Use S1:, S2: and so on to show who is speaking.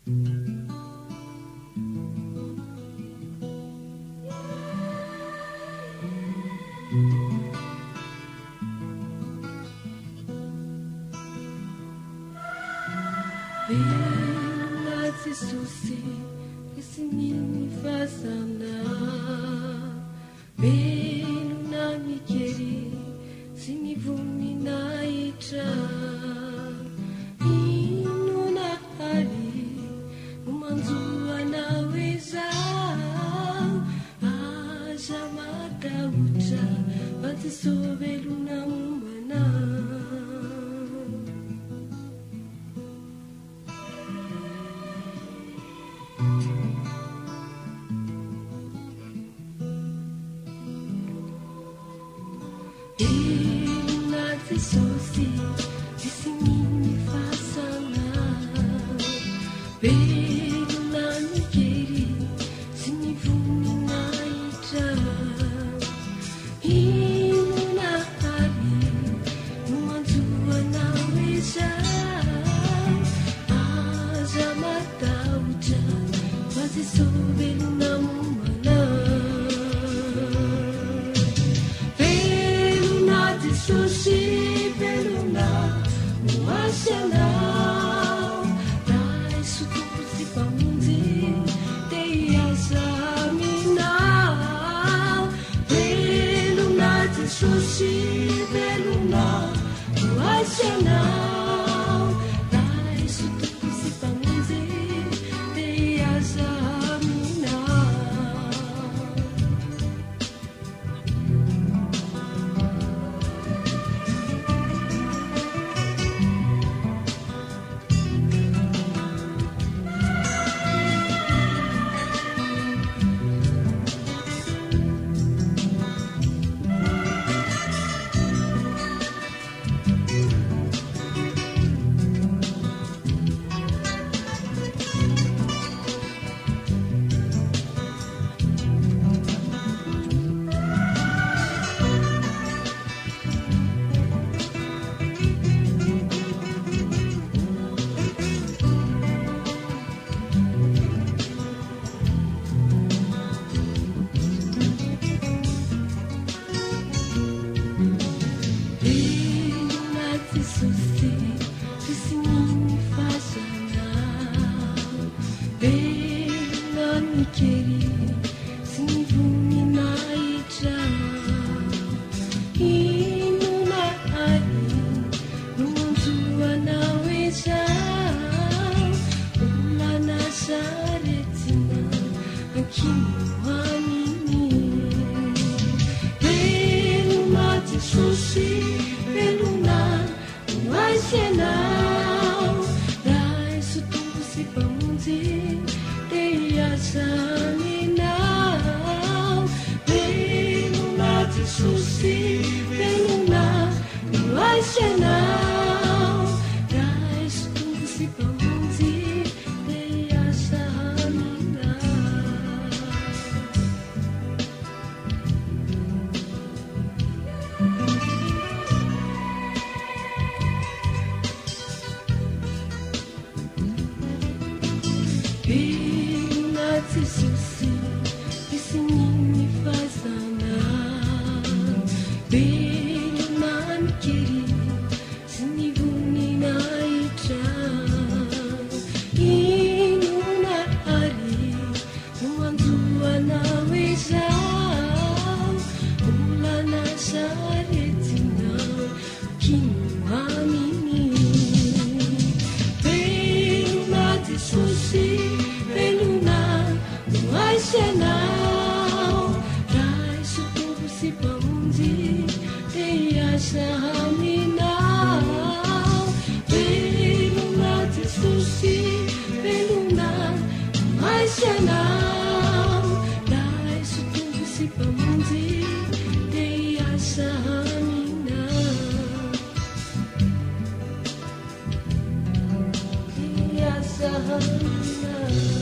S1: Bella Jesúsi, che significa sana. Bella mi chiedi, sinivumi naitra. Inuna hali, umanzua naweza. Aja madauta, bati sobelu na umana. Sosi, che significa sana. Bella mi chiedi, sinivumi naitra. In una hali, numanzua naweza. Aja matauja, quasi sobelu na umana. Beluna de sushi. Sushi beluna, washana, dai su tu si pamuzi, te azamina. Susi, che significa sana. Bella mi chiedi, sinivumi naitra. In una hari, nuanzua naweza. Ulana saretina, kinuamini. Bella de Susi, now, dai su tu si pamuzi, te asami now. Beluna te sushi, beluna, mai now, dai su tu si pamuzi, te asami now. Te asami now.